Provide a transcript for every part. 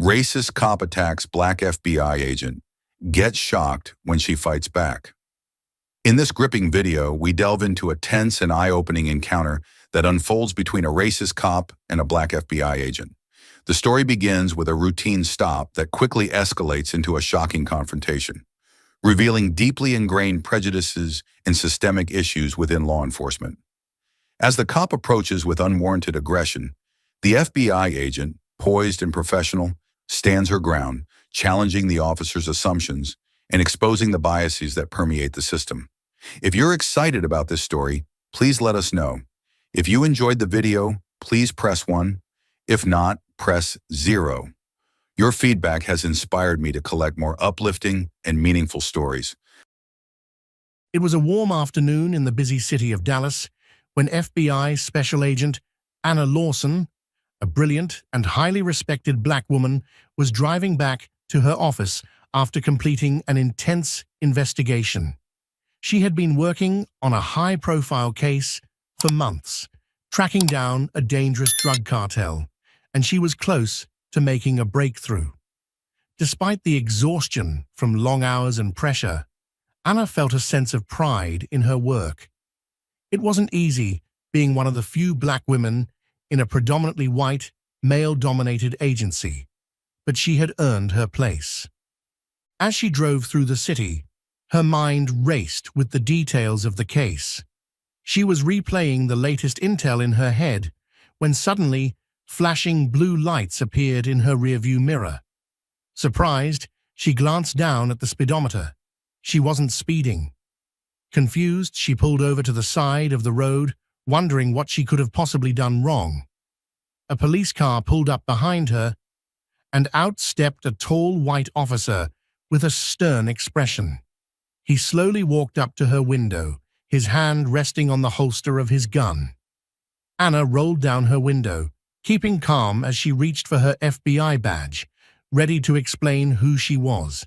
Racist cop attacks black FBI agent. Get shocked when she fights back. In this gripping video, we delve into a tense and eye-opening encounter that unfolds between a racist cop and a black FBI agent. The story begins with a routine stop that quickly escalates into a shocking confrontation, revealing deeply ingrained prejudices and systemic issues within law enforcement. As the cop approaches with unwarranted aggression, the FBI agent, poised and professional, stands her ground, challenging the officer's assumptions and exposing the biases that permeate the system. If you're excited about this story, please let us know. If you enjoyed the video, please press 1. If not, press 0. Your feedback has inspired me to collect more uplifting and meaningful stories. It was a warm afternoon in the busy city of Dallas when FBI Special Agent Anna Lawson, a brilliant and highly respected black woman, was driving back to her office after completing an intense investigation. She had been working on a high-profile case for months, tracking down a dangerous drug cartel, and she was close to making a breakthrough. Despite the exhaustion from long hours and pressure, Anna felt a sense of pride in her work. It wasn't easy being one of the few black women in a predominantly white, male-dominated agency, but she had earned her place. As she drove through the city, her mind raced with the details of the case. She was replaying the latest intel in her head when suddenly flashing blue lights appeared in her rearview mirror. Surprised, she glanced down at the speedometer. She wasn't speeding. Confused, she pulled over to the side of the road, wondering what she could have possibly done wrong. A police car pulled up behind her, and out stepped a tall white officer with a stern expression. He slowly walked up to her window, his hand resting on the holster of his gun. Anna rolled down her window, keeping calm as she reached for her FBI badge, ready to explain who she was.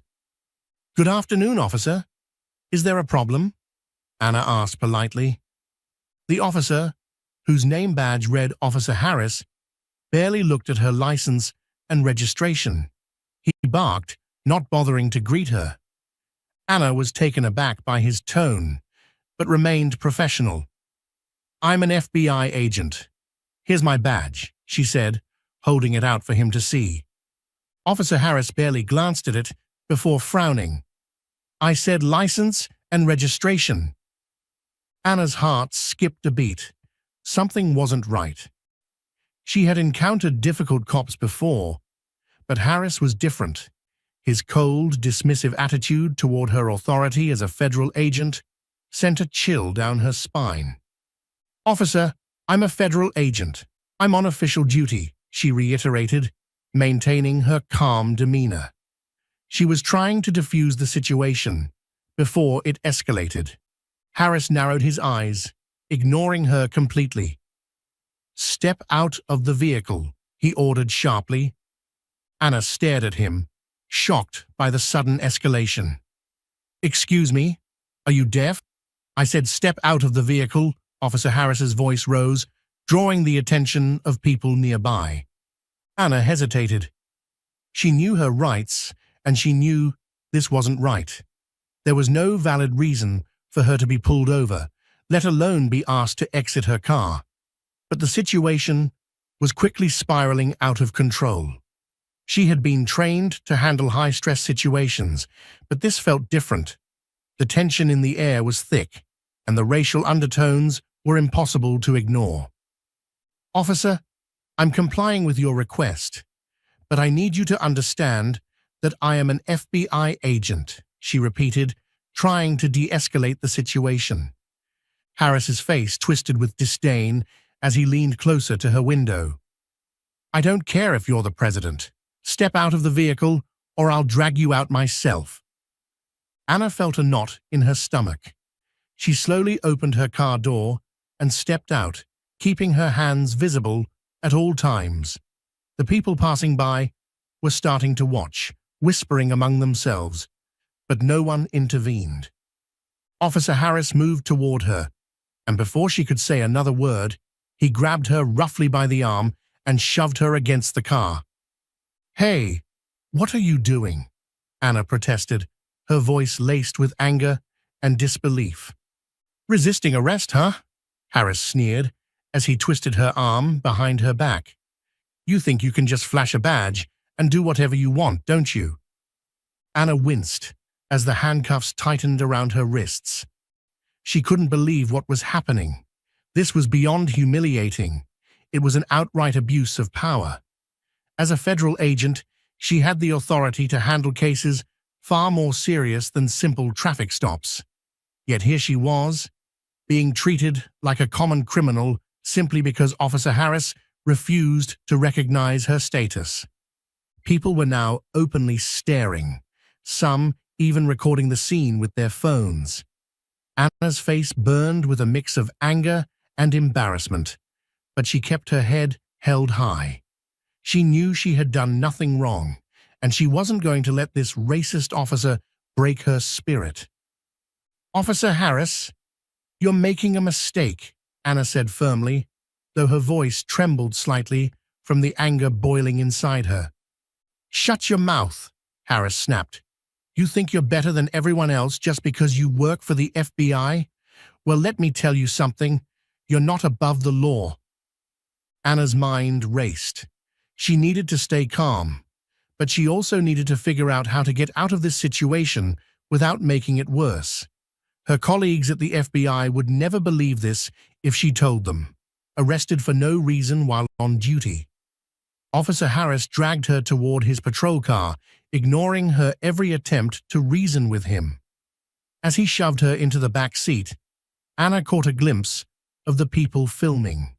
"Good afternoon, officer. Is there a problem?" Anna asked politely. The officer, whose name badge read Officer Harris, barely looked at her license and registration. He barked, not bothering to greet her. Anna was taken aback by his tone, but remained professional. "I'm an FBI agent. Here's my badge," she said, holding it out for him to see. Officer Harris barely glanced at it before frowning. "I said license and registration." Anna's heart skipped a beat. Something wasn't right. She had encountered difficult cops before, but Harris was different. His cold, dismissive attitude toward her authority as a federal agent sent a chill down her spine. "Officer, I'm a federal agent. I'm on official duty," she reiterated, maintaining her calm demeanor. She was trying to defuse the situation before it escalated. Harris narrowed his eyes, ignoring her completely. "Step out of the vehicle," he ordered sharply. Anna stared at him, shocked by the sudden escalation. "Excuse me, are you deaf?" "I said step out of the vehicle." Officer Harris's voice rose, drawing the attention of people nearby. Anna hesitated. She knew her rights, and she knew this wasn't right. There was no valid reason for her to be pulled over, let alone be asked to exit her car. But the situation was quickly spiraling out of control. She had been trained to handle high-stress situations, but this felt different. The tension in the air was thick, and the racial undertones were impossible to ignore. "Officer, I'm complying with your request, but I need you to understand that I am an FBI agent," she repeated, trying to de-escalate the situation. Harris's face twisted with disdain as he leaned closer to her window. "I don't care if you're the president. Step out of the vehicle, or I'll drag you out myself." Anna felt a knot in her stomach. She slowly opened her car door and stepped out, keeping her hands visible at all times. The people passing by were starting to watch, whispering among themselves, but no one intervened. Officer Harris moved toward her, and before she could say another word, he grabbed her roughly by the arm and shoved her against the car. "Hey, "What are you doing?" Anna protested, her voice laced with anger and disbelief. "Resisting arrest, huh?" Harris sneered as he twisted her arm behind her back. "You think you can just flash a badge and do whatever you want, don't you?" Anna winced as the handcuffs tightened around her wrists. She couldn't believe what was happening. This was beyond humiliating. It was an outright abuse of power. As a federal agent, she had the authority to handle cases far more serious than simple traffic stops. Yet here she was, being treated like a common criminal simply because Officer Harris refused to recognize her status. People were now openly staring, some even recording the scene with their phones. Anna's face burned with a mix of anger and embarrassment, but she kept her head held high. She knew she had done nothing wrong, and she wasn't going to let this racist officer break her spirit. "Officer Harris, you're making a mistake," Anna said firmly, though her voice trembled slightly from the anger boiling inside her. "Shut your mouth," Harris snapped. "You think you're better than everyone else just because you work for the FBI? Well, let me tell you something. You're not above the law." Anna's mind raced. She needed to stay calm, but she also needed to figure out how to get out of this situation without making it worse. Her colleagues at the FBI would never believe this if she told them. Arrested for no reason while on duty. Officer Harris dragged her toward his patrol car, ignoring her every attempt to reason with him. As he shoved her into the back seat, Anna caught a glimpse of the people filming.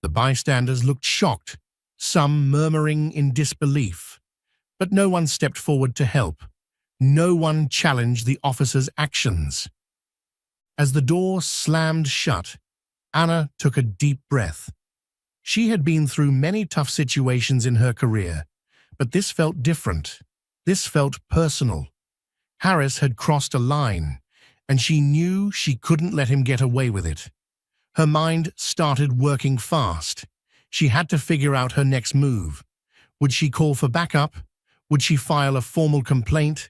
The bystanders looked shocked, some murmuring in disbelief. But no one stepped forward to help. No one challenged the officer's actions. As the door slammed shut, Anna took a deep breath. She had been through many tough situations in her career, but this felt different. This felt personal. Harris had crossed a line, and she knew she couldn't let him get away with it. Her mind started working fast. She had to figure out her next move. Would she call for backup? Would she file a formal complaint?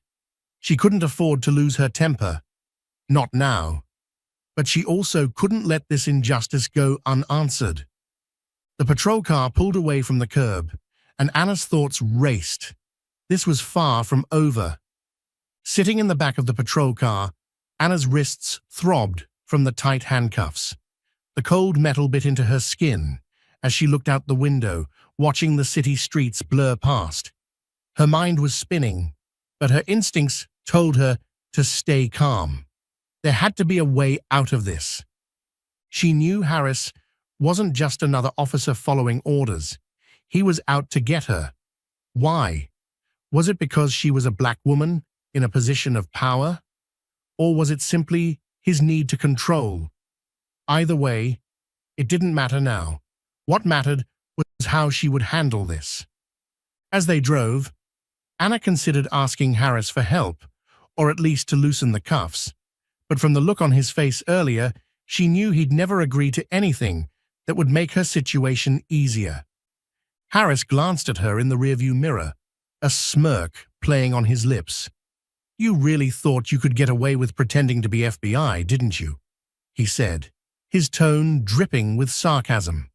She couldn't afford to lose her temper. Not now. But she also couldn't let this injustice go unanswered. The patrol car pulled away from the curb, and Anna's thoughts raced. This was far from over. Sitting in the back of the patrol car, Anna's wrists throbbed from the tight handcuffs. The cold metal bit into her skin as she looked out the window, watching the city streets blur past. Her mind was spinning, but her instincts told her to stay calm. There had to be a way out of this. She knew Harris wasn't just another officer following orders. He was out to get her. Why? Was it because she was a black woman in a position of power? Or was it simply his need to control? Either way, it didn't matter now. What mattered was how she would handle this. As they drove, Anna considered asking Harris for help, or at least to loosen the cuffs. But from the look on his face earlier, she knew he'd never agree to anything that would make her situation easier. Harris glanced at her in the rearview mirror, a smirk playing on his lips. "You really thought you could get away with pretending to be FBI, didn't you?" he said, his tone dripping with sarcasm.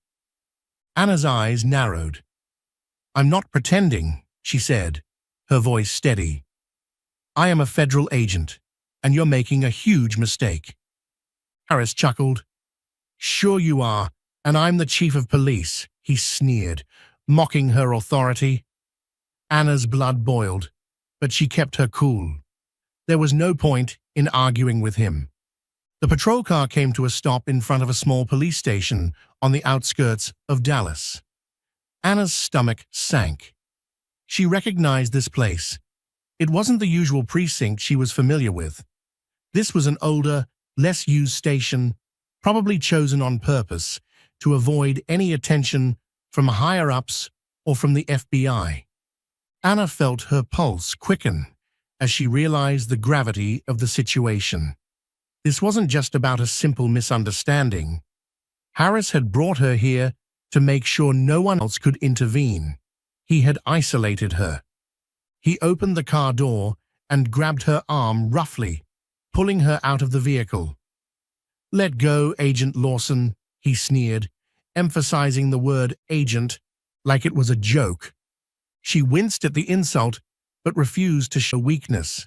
Anna's eyes narrowed. "I'm not pretending," she said, her voice steady. "I am a federal agent, and you're making a huge mistake." Harris chuckled. "Sure you are, and I'm the chief of police," he sneered, mocking her authority. Anna's blood boiled, but she kept her cool. There was no point in arguing with him. The patrol car came to a stop in front of a small police station on the outskirts of Dallas. Anna's stomach sank. She recognized this place. It wasn't the usual precinct she was familiar with. This was an older, less used station, probably chosen on purpose to avoid any attention from higher-ups or from the FBI. Anna felt her pulse quicken as she realized the gravity of the situation. This wasn't just about a simple misunderstanding. Harris had brought her here to make sure no one else could intervene. He had isolated her. He opened the car door and grabbed her arm roughly, pulling her out of the vehicle. "Let go, Agent Lawson," he sneered, emphasizing the word agent like it was a joke. She winced at the insult, but refused to show weakness.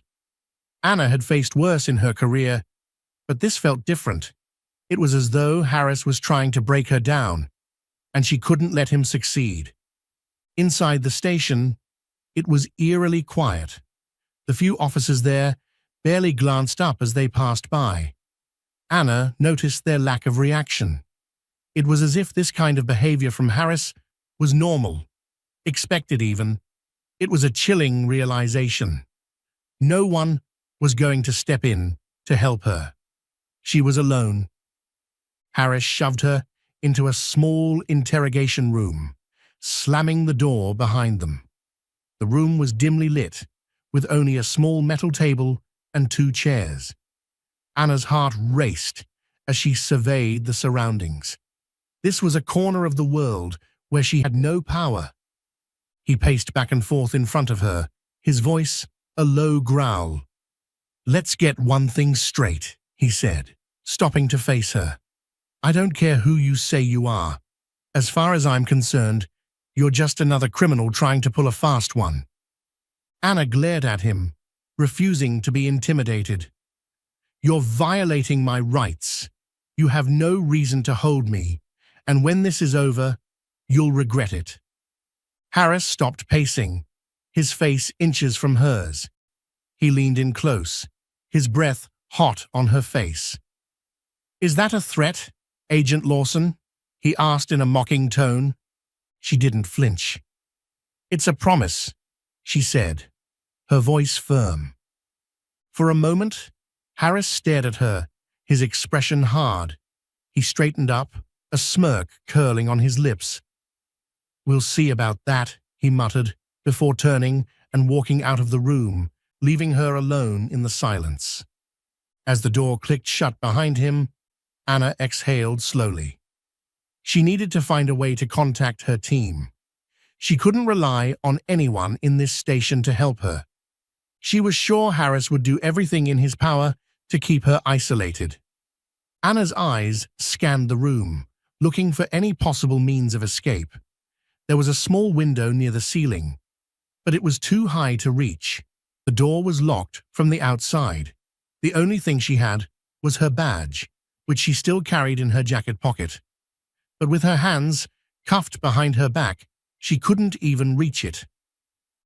Anna had faced worse in her career, but this felt different. It was as though Harris was trying to break her down, and she couldn't let him succeed. Inside the station, it was eerily quiet. The few officers there barely glanced up as they passed by. Anna noticed their lack of reaction. It was as if this kind of behavior from Harris was normal, expected even. It was a chilling realization. No one was going to step in to help her. She was alone. Harris shoved her into a small interrogation room, slamming the door behind them. The room was dimly lit, with only a small metal table and 2 chairs. Anna's heart raced as she surveyed the surroundings. This was a corner of the world where she had no power. He paced back and forth in front of her, his voice a low growl. "Let's get one thing straight," he said, stopping to face her. "I don't care who you say you are. As far as I'm concerned, you're just another criminal trying to pull a fast one." Anna glared at him, refusing to be intimidated. "You're violating my rights. You have no reason to hold me, and when this is over, you'll regret it." Harris stopped pacing, his face inches from hers. He leaned in close, his breath hot on her face. "Is that a threat, Agent Lawson?" he asked in a mocking tone. She didn't flinch. "It's a promise," she said, her voice firm. For a moment, Harris stared at her, his expression hard. He straightened up, a smirk curling on his lips. "We'll see about that," he muttered, before turning and walking out of the room, leaving her alone in the silence. As the door clicked shut behind him, Anna exhaled slowly. She needed to find a way to contact her team. She couldn't rely on anyone in this station to help her. She was sure Harris would do everything in his power to keep her isolated. Anna's eyes scanned the room, looking for any possible means of escape. There was a small window near the ceiling, but it was too high to reach. The door was locked from the outside. The only thing she had was her badge, which she still carried in her jacket pocket. But with her hands cuffed behind her back, she couldn't even reach it.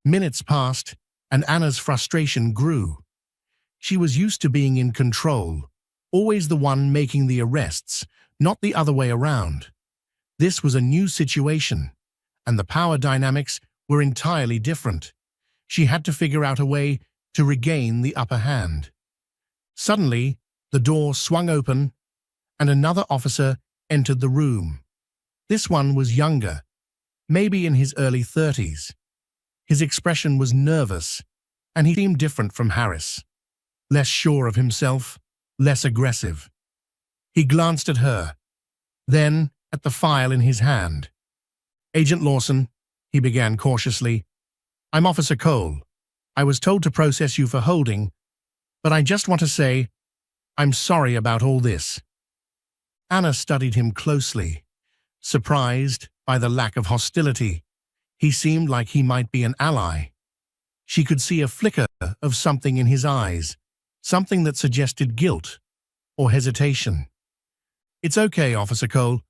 Minutes passed, and Anna's frustration grew. She was used to being in control, always the one making the arrests, not the other way around. This was a new situation, and the power dynamics were entirely different. She had to figure out a way to regain the upper hand. Suddenly, the door swung open, and another officer entered the room. This one was younger, maybe in his early 30s. His expression was nervous, and he seemed different from Harris. Less sure of himself, less aggressive. He glanced at her, then at the file in his hand. "Agent Lawson," he began cautiously, "I'm Officer Cole. I was told to process you for holding, but I just want to say, I'm sorry about all this." Anna studied him closely, surprised by the lack of hostility. He seemed like he might be an ally. She could see a flicker of something in his eyes, something that suggested guilt or hesitation. "It's okay, Officer Cole.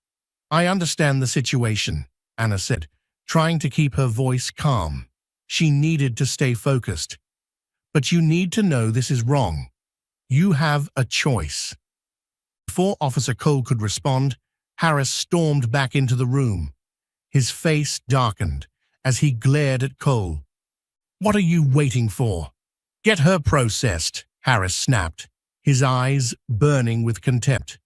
I understand the situation," Anna said, trying to keep her voice calm. She needed to stay focused. "But you need to know this is wrong. You have a choice." Before Officer Cole could respond, Harris stormed back into the room. His face darkened as he glared at Cole. "What are you waiting for? Get her processed," Harris snapped, his eyes burning with contempt.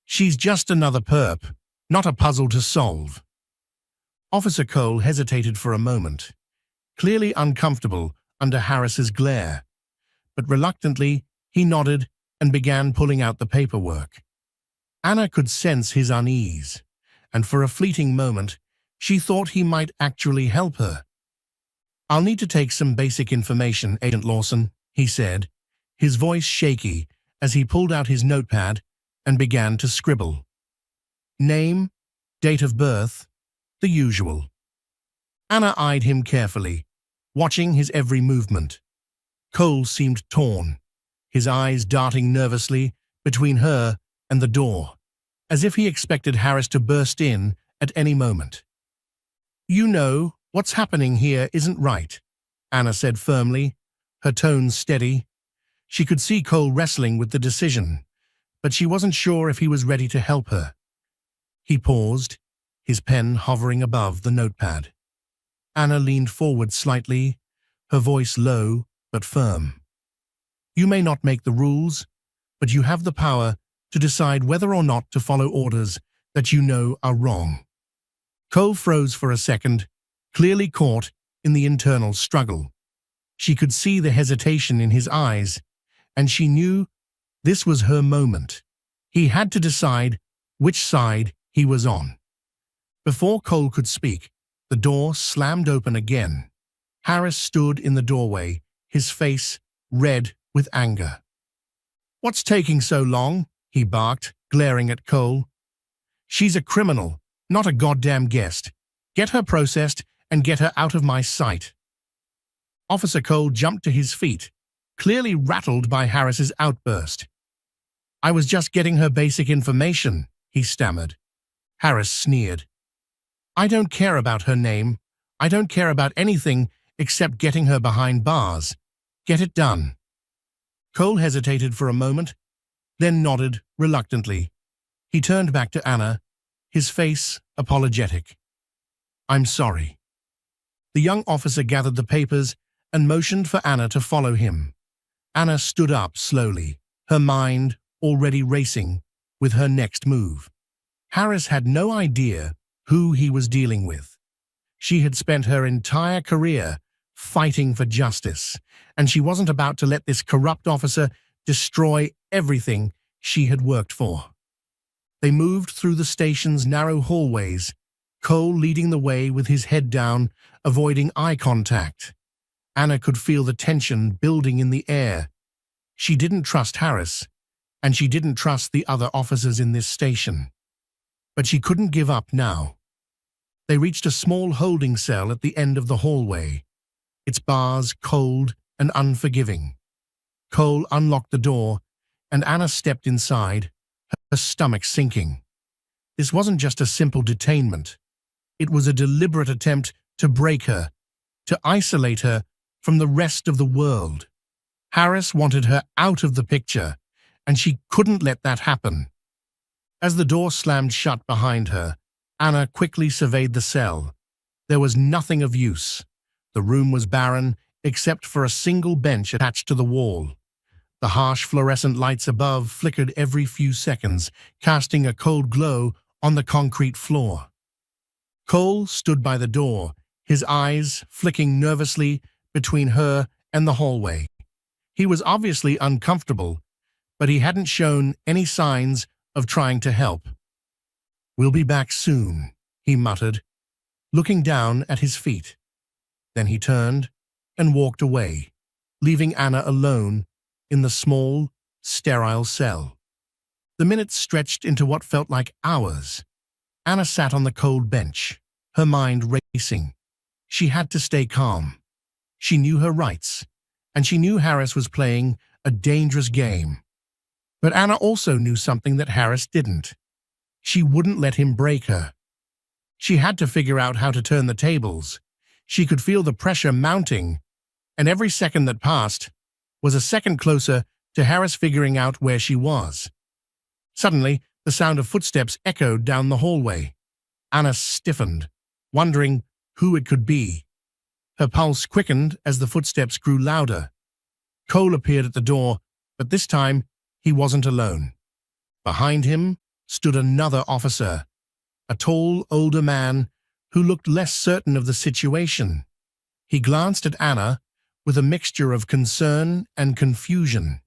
"She's just another perp, not a puzzle to solve." Officer Cole hesitated for a moment, clearly uncomfortable under Harris's glare, but reluctantly he nodded and began pulling out the paperwork. Anna could sense his unease, and for a fleeting moment she thought he might actually help her. "I'll need to take some basic information, Agent Lawson," he said, his voice shaky as he pulled out his notepad and began to scribble. Name, date of birth, the usual. Anna eyed him carefully, watching his every movement. Cole seemed torn, his eyes darting nervously between her and the door, as if he expected Harris to burst in at any moment. "You know, what's happening here isn't right," Anna said firmly, her tone steady. She could see Cole wrestling with the decision, but she wasn't sure if he was ready to help her. He paused, his pen hovering above the notepad. Anna leaned forward slightly, her voice low but firm. "You may not make the rules, but you have the power to decide whether or not to follow orders that you know are wrong." Cole froze for a second, clearly caught in the internal struggle. She could see the hesitation in his eyes, and she knew this was her moment. He had to decide which side he was on. Before Cole could speak, the door slammed open again. Harris stood in the doorway, his face red with anger. "What's taking so long?" he barked, glaring at Cole. "She's a criminal, not a goddamn guest. Get her processed and get her out of my sight." Officer Cole jumped to his feet, clearly rattled by Harris's outburst. "I was just getting her basic information," he stammered. Harris sneered. "I don't care about her name. I don't care about anything except getting her behind bars. Get it done." Cole hesitated for a moment, then nodded reluctantly. He turned back to Anna, his face apologetic. "I'm sorry." The young officer gathered the papers and motioned for Anna to follow him. Anna stood up slowly, her mind already racing with her next move. Harris had no idea who he was dealing with. She had spent her entire career fighting for justice, and she wasn't about to let this corrupt officer destroy everything she had worked for. They moved through the station's narrow hallways, Cole leading the way with his head down, avoiding eye contact. Anna could feel the tension building in the air. She didn't trust Harris, and she didn't trust the other officers in this station. But she couldn't give up now. They reached a small holding cell at the end of the hallway, its bars cold and unforgiving. Cole unlocked the door, and Anna stepped inside, her stomach sinking. This wasn't just a simple detainment. It was a deliberate attempt to break her, to isolate her from the rest of the world. Harris wanted her out of the picture, and she couldn't let that happen. As the door slammed shut behind her, Anna quickly surveyed the cell. There was nothing of use. The room was barren, except for a single bench attached to the wall. The harsh fluorescent lights above flickered every few seconds, casting a cold glow on the concrete floor. Cole stood by the door, his eyes flicking nervously between her and the hallway. He was obviously uncomfortable, but he hadn't shown any signs of trying to help. "We'll be back soon," he muttered, looking down at his feet. Then he turned and walked away, leaving Anna alone in the small, sterile cell. The minutes stretched into what felt like hours. Anna sat on the cold bench, her mind racing. She had to stay calm. She knew her rights, and she knew Harris was playing a dangerous game. But Anna also knew something that Harris didn't. She wouldn't let him break her. She had to figure out how to turn the tables. She could feel the pressure mounting, and every second that passed was a second closer to Harris figuring out where she was. Suddenly, the sound of footsteps echoed down the hallway. Anna stiffened, wondering who it could be. Her pulse quickened as the footsteps grew louder. Cole appeared at the door, but this time he wasn't alone. Behind him stood another officer, a tall, older man who looked less certain of the situation. He glanced at Anna with a mixture of concern and confusion,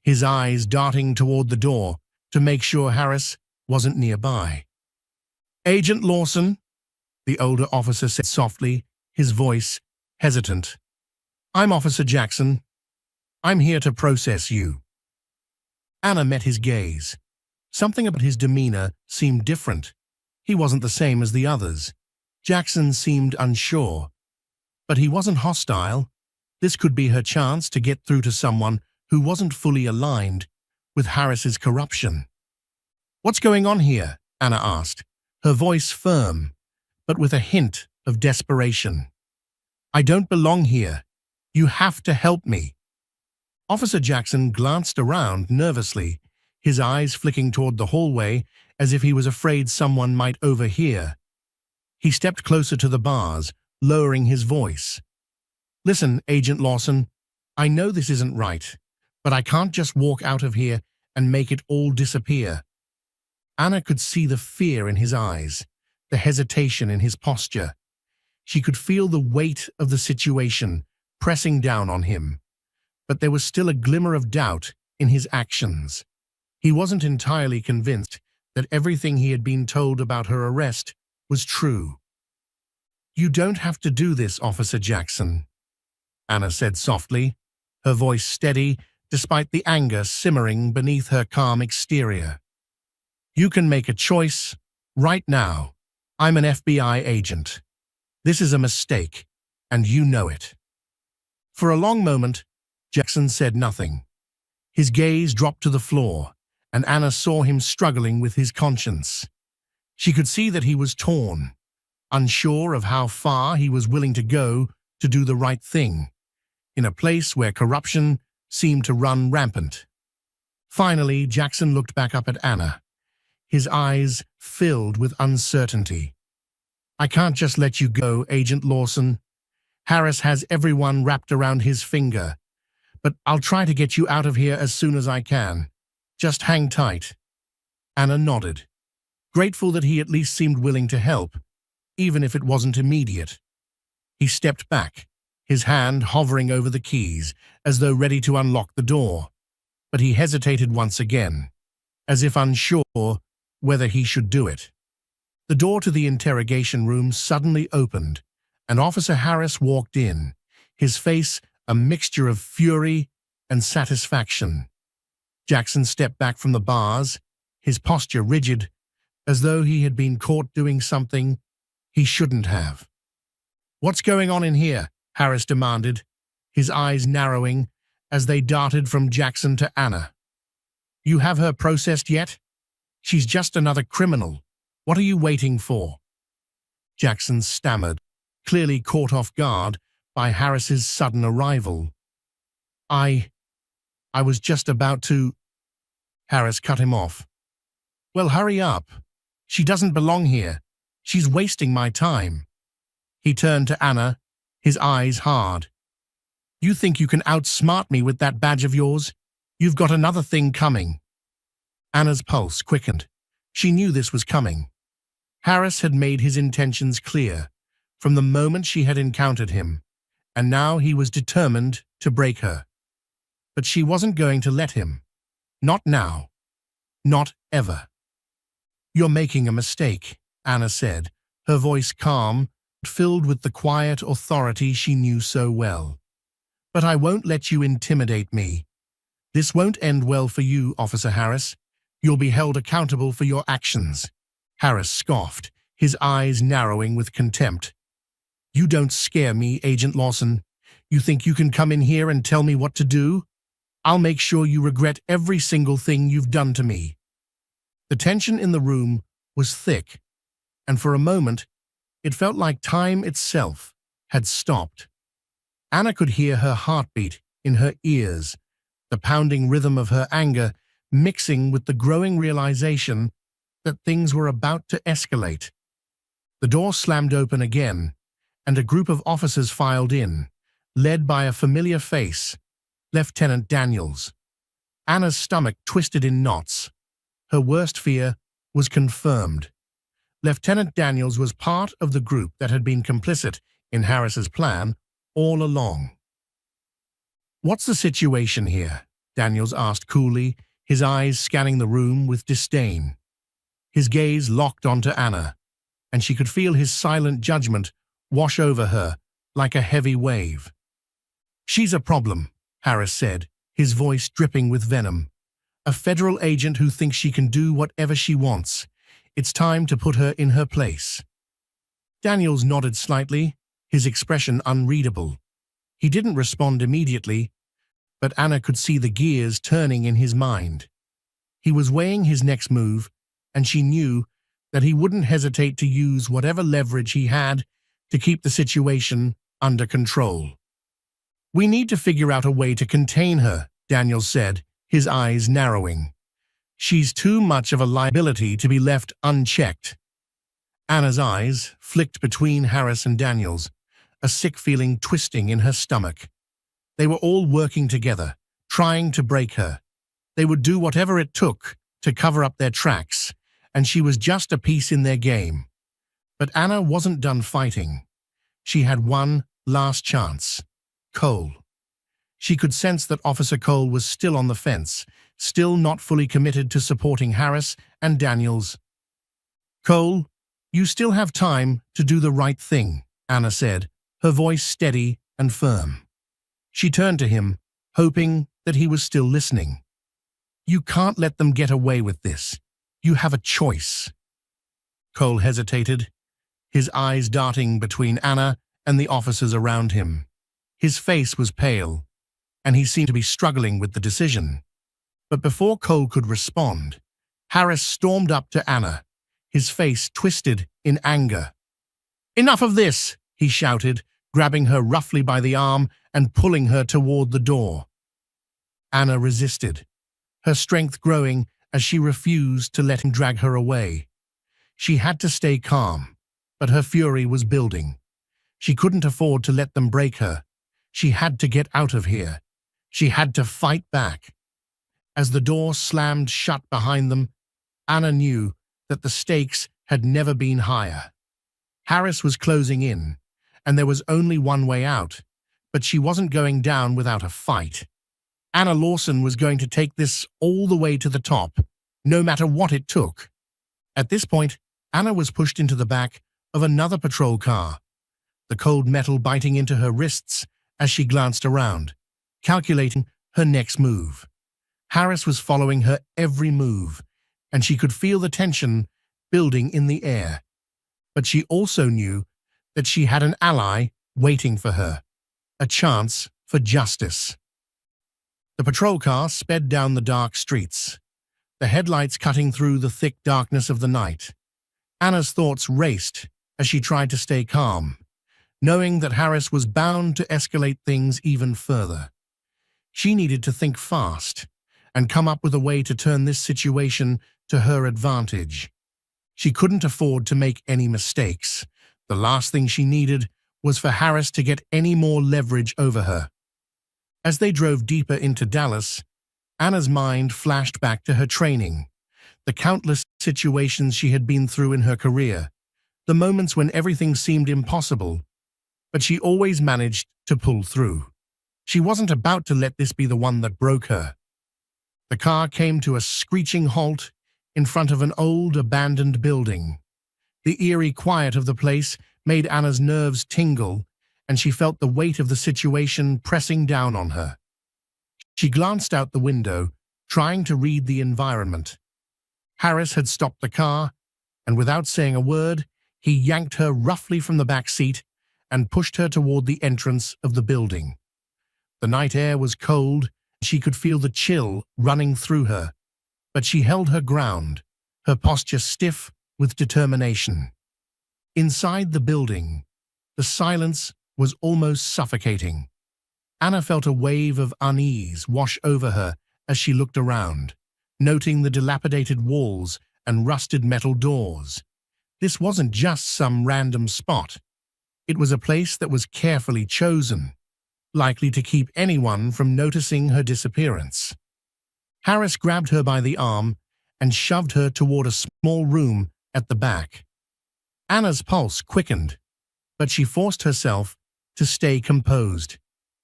his eyes darting toward the door to make sure Harris wasn't nearby. "Agent Lawson," the older officer said softly, his voice hesitant. "I'm Officer Jackson. I'm here to process you." Anna met his gaze. Something about his demeanor seemed different. He wasn't the same as the others. Jackson seemed unsure. But he wasn't hostile. This could be her chance to get through to someone who wasn't fully aligned with Harris's corruption. "What's going on here?" Anna asked, her voice firm, but with a hint of desperation. "I don't belong here. You have to help me." Officer Jackson glanced around nervously, his eyes flicking toward the hallway as if he was afraid someone might overhear. He stepped closer to the bars, lowering his voice. "Listen, Agent Lawson, I know this isn't right, but I can't just walk out of here and make it all disappear." Anna could see the fear in his eyes, the hesitation in his posture. She could feel the weight of the situation pressing down on him, but there was still a glimmer of doubt in his actions. He wasn't entirely convinced that everything he had been told about her arrest was true. "You don't have to do this, Officer Jackson," Anna said softly, her voice steady despite the anger simmering beneath her calm exterior. "You can make a choice right now. I'm an FBI agent. This is a mistake, and you know it." For a long moment, Jackson said nothing. His gaze dropped to the floor, and Anna saw him struggling with his conscience. She could see that he was torn, unsure of how far he was willing to go to do the right thing, in a place where corruption seemed to run rampant. Finally, Jackson looked back up at Anna, his eyes filled with uncertainty. "I can't just let you go, Agent Lawson. Harris has everyone wrapped around his finger, but I'll try to get you out of here as soon as I can. Just hang tight." Anna nodded, grateful that he at least seemed willing to help, even if it wasn't immediate. He stepped back, his hand hovering over the keys, as though ready to unlock the door. But he hesitated once again, as if unsure whether he should do it. The door to the interrogation room suddenly opened, and Officer Harris walked in, his face a mixture of fury and satisfaction. Jackson stepped back from the bars, his posture rigid, as though he had been caught doing something he shouldn't have. "What's going on in here?" Harris demanded, his eyes narrowing as they darted from Jackson to Anna. "You have her processed yet? She's just another criminal. What are you waiting for?" Jackson stammered, clearly caught off guard by Harris's sudden arrival. I was just about to—" Harris cut him off. "Well, hurry up. She doesn't belong here. She's wasting my time." He turned to Anna, his eyes hard. "You think you can outsmart me with that badge of yours? You've got another thing coming." Anna's pulse quickened. She knew this was coming. Harris had made his intentions clear from the moment she had encountered him, and now he was determined to break her. But she wasn't going to let him. Not now. Not ever. "You're making a mistake," Anna said, her voice calm, filled with the quiet authority she knew so well. "But I won't let you intimidate me. This won't end well for you, Officer Harris. You'll be held accountable for your actions." Harris scoffed, his eyes narrowing with contempt. "You don't scare me, Agent Lawson. You think you can come in here and tell me what to do? I'll make sure you regret every single thing you've done to me." The tension in the room was thick, and for a moment, it felt like time itself had stopped. Anna could hear her heartbeat in her ears, the pounding rhythm of her anger mixing with the growing realization that things were about to escalate. The door slammed open again, and a group of officers filed in, led by a familiar face, Lieutenant Daniels. Anna's stomach twisted in knots. Her worst fear was confirmed. Lieutenant Daniels was part of the group that had been complicit in Harris's plan all along. "What's the situation here?" Daniels asked coolly, his eyes scanning the room with disdain. His gaze locked onto Anna, and she could feel his silent judgment wash over her like a heavy wave. "She's a problem," Harris said, his voice dripping with venom. "A federal agent who thinks she can do whatever she wants. It's time to put her in her place." Daniels nodded slightly, his expression unreadable. He didn't respond immediately, but Anna could see the gears turning in his mind. He was weighing his next move, and she knew that he wouldn't hesitate to use whatever leverage he had to keep the situation under control. "We need to figure out a way to contain her," Daniels said, his eyes narrowing. "She's too much of a liability to be left unchecked." Anna's eyes flicked between Harris and Daniels, a sick feeling twisting in her stomach. They were all working together, trying to break her. They would do whatever it took to cover up their tracks, and she was just a piece in their game. But Anna wasn't done fighting. She had one last chance. Cole. She could sense that Officer Cole was still on the fence, still not fully committed to supporting Harris and Daniels. "Cole, you still have time to do the right thing," Anna said, her voice steady and firm. She turned to him, hoping that he was still listening. "You can't let them get away with this. You have a choice." Cole hesitated, his eyes darting between Anna and the officers around him. His face was pale, and he seemed to be struggling with the decision. But before Cole could respond, Harris stormed up to Anna, his face twisted in anger. "Enough of this!" he shouted, grabbing her roughly by the arm and pulling her toward the door. Anna resisted, her strength growing as she refused to let him drag her away. She had to stay calm, but her fury was building. She couldn't afford to let them break her. She had to get out of here. She had to fight back. As the door slammed shut behind them, Anna knew that the stakes had never been higher. Harris was closing in, and there was only one way out, but she wasn't going down without a fight. Anna Lawson was going to take this all the way to the top, no matter what it took. At this point, Anna was pushed into the back of another patrol car, the cold metal biting into her wrists as she glanced around, calculating her next move. Harris was following her every move, and she could feel the tension building in the air. But she also knew that she had an ally waiting for her, a chance for justice. The patrol car sped down the dark streets, the headlights cutting through the thick darkness of the night. Anna's thoughts raced as she tried to stay calm, knowing that Harris was bound to escalate things even further. She needed to think fast and come up with a way to turn this situation to her advantage. She couldn't afford to make any mistakes. The last thing she needed was for Harris to get any more leverage over her. As they drove deeper into Dallas, Anna's mind flashed back to her training, the countless situations she had been through in her career, the moments when everything seemed impossible, but she always managed to pull through. She wasn't about to let this be the one that broke her. The car came to a screeching halt in front of an old, abandoned building. The eerie quiet of the place made Anna's nerves tingle, and she felt the weight of the situation pressing down on her. She glanced out the window, trying to read the environment. Harris had stopped the car, and without saying a word, he yanked her roughly from the back seat and pushed her toward the entrance of the building. The night air was cold, and she could feel the chill running through her, but she held her ground, her posture stiff with determination. Inside the building, the silence was almost suffocating. Anna felt a wave of unease wash over her as she looked around, noting the dilapidated walls and rusted metal doors. This wasn't just some random spot. It was a place that was carefully chosen, likely to keep anyone from noticing her disappearance. Harris grabbed her by the arm and shoved her toward a small room at the back. Anna's pulse quickened, but she forced herself to stay composed.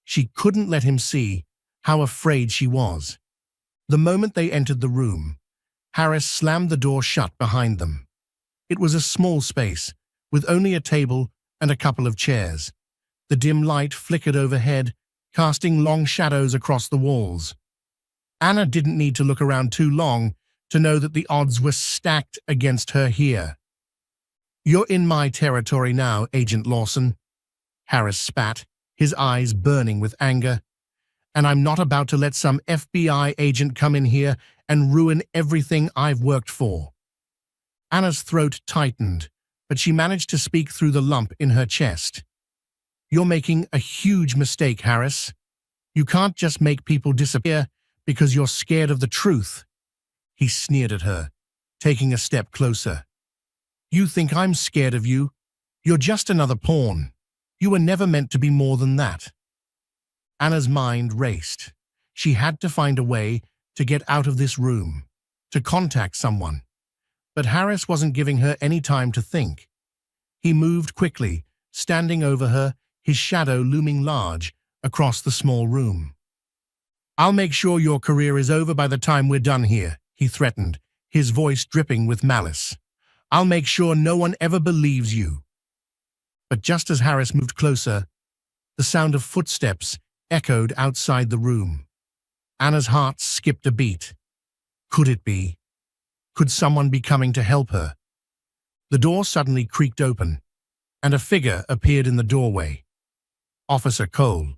She couldn't let him see how afraid she was. The moment they entered the room, Harris slammed the door shut behind them. It was a small space, with only a table and a couple of chairs. The dim light flickered overhead, casting long shadows across the walls. Anna didn't need to look around too long to know that the odds were stacked against her here. "You're in my territory now, Agent Lawson," Harris spat, his eyes burning with anger. "And I'm not about to let some FBI agent come in here and ruin everything I've worked for." Anna's throat tightened, but she managed to speak through the lump in her chest. "You're making a huge mistake, Harris. You can't just make people disappear because you're scared of the truth." He sneered at her, taking a step closer. "You think I'm scared of you? You're just another pawn. You were never meant to be more than that." Anna's mind raced. She had to find a way to get out of this room, to contact someone. But Harris wasn't giving her any time to think. He moved quickly, standing over her, his shadow looming large across the small room. "I'll make sure your career is over by the time we're done here," he threatened, his voice dripping with malice. "I'll make sure no one ever believes you." But just as Harris moved closer, the sound of footsteps echoed outside the room. Anna's heart skipped a beat. Could it be? Could someone be coming to help her? The door suddenly creaked open, and a figure appeared in the doorway. Officer Cole.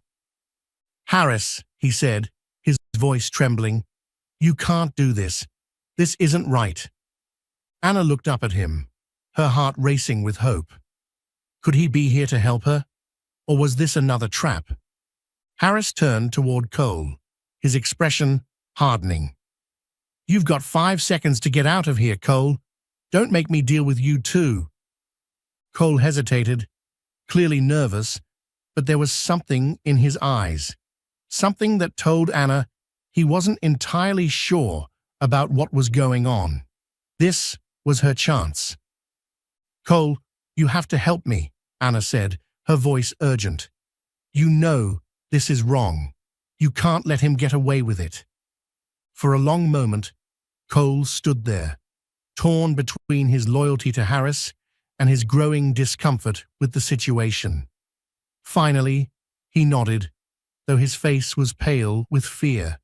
"Harris," he said, his voice trembling, "you can't do this. This isn't right." Anna looked up at him, her heart racing with hope. Could he be here to help her? Or was this another trap? Harris turned toward Cole, his expression hardening. "You've got 5 seconds to get out of here, Cole. Don't make me deal with you too." Cole hesitated, clearly nervous, but there was something in his eyes, something that told Anna he wasn't entirely sure about what was going on. This was her chance. "Cole, you have to help me," Anna said, her voice urgent. "You know this is wrong. You can't let him get away with it." For a long moment, Cole stood there, torn between his loyalty to Harris and his growing discomfort with the situation. Finally, he nodded, though his face was pale with fear.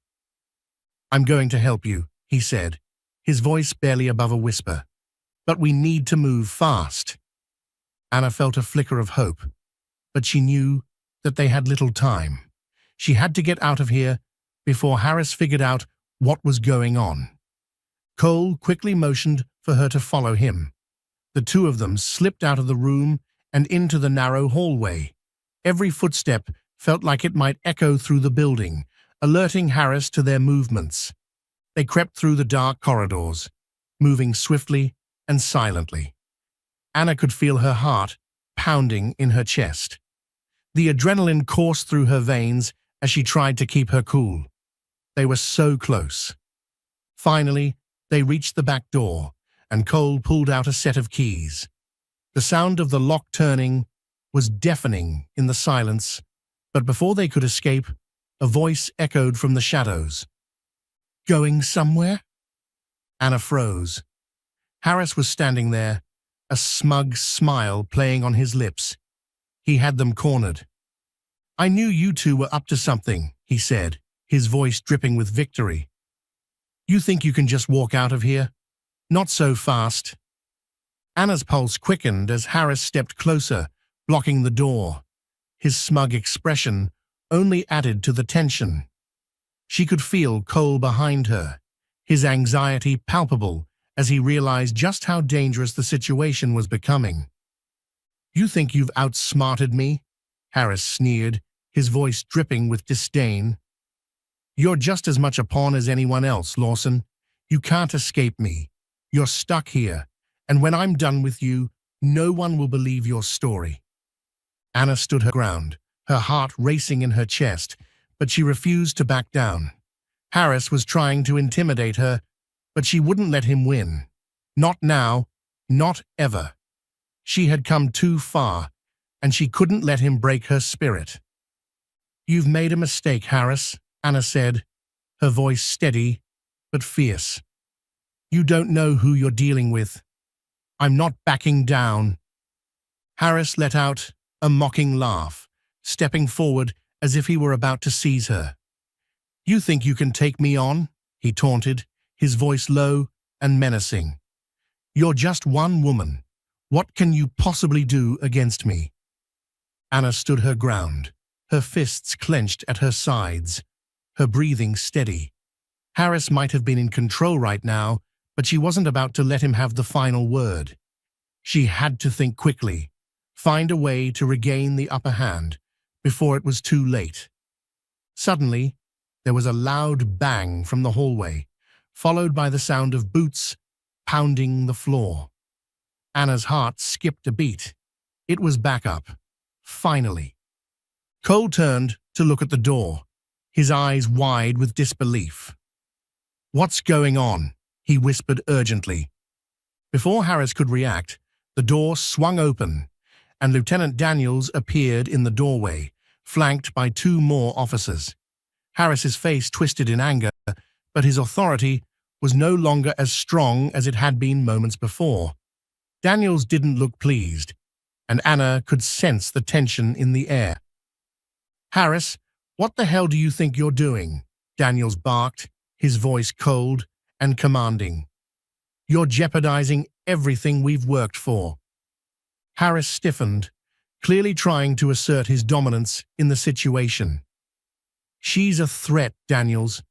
"I'm going to help you," he said, his voice barely above a whisper. "But we need to move fast." Anna felt a flicker of hope, but she knew that they had little time. She had to get out of here before Harris figured out what was going on. Cole quickly motioned for her to follow him. The two of them slipped out of the room and into the narrow hallway. Every footstep felt like it might echo through the building, alerting Harris to their movements. They crept through the dark corridors, moving swiftly and silently. Anna could feel her heart pounding in her chest. The adrenaline coursed through her veins as she tried to keep her cool. They were so close. Finally, they reached the back door, and Cole pulled out a set of keys. The sound of the lock turning was deafening in the silence, but before they could escape, a voice echoed from the shadows. "Going somewhere?" Anna froze. Harris was standing there, a smug smile playing on his lips. He had them cornered. "I knew you two were up to something," he said, his voice dripping with victory. "You think you can just walk out of here? Not so fast." Anna's pulse quickened as Harris stepped closer, blocking the door. His smug expression only added to the tension. She could feel Cole behind her, his anxiety palpable as he realized just how dangerous the situation was becoming. "You think you've outsmarted me?" Harris sneered, his voice dripping with disdain. "You're just as much a pawn as anyone else, Lawson. You can't escape me. You're stuck here, and when I'm done with you, no one will believe your story." Anna stood her ground, her heart racing in her chest, but she refused to back down. Harris was trying to intimidate her, but she wouldn't let him win. Not now, not ever. She had come too far, and she couldn't let him break her spirit. "You've made a mistake, Harris," Anna said, her voice steady but fierce. "You don't know who you're dealing with. I'm not backing down." Harris let out a mocking laugh, stepping forward as if he were about to seize her. "You think you can take me on?" he taunted, his voice low and menacing. "You're just one woman. What can you possibly do against me?" Anna stood her ground, her fists clenched at her sides, her breathing steady. Harris might have been in control right now, but she wasn't about to let him have the final word. She had to think quickly, find a way to regain the upper hand before it was too late. Suddenly, there was a loud bang from the hallway, followed by the sound of boots pounding the floor. Anna's heart skipped a beat. It was back up. Finally. Cole turned to look at the door, his eyes wide with disbelief. "What's going on?" he whispered urgently. Before Harris could react, the door swung open, and Lieutenant Daniels appeared in the doorway, flanked by 2 more officers. Harris's face twisted in anger, but his authority was no longer as strong as it had been moments before. Daniels didn't look pleased, and Anna could sense the tension in the air. "Harris, what the hell do you think you're doing?" Daniels barked, his voice cold and commanding. "You're jeopardizing everything we've worked for." Harris stiffened, clearly trying to assert his dominance in the situation. "She's a threat, Daniels.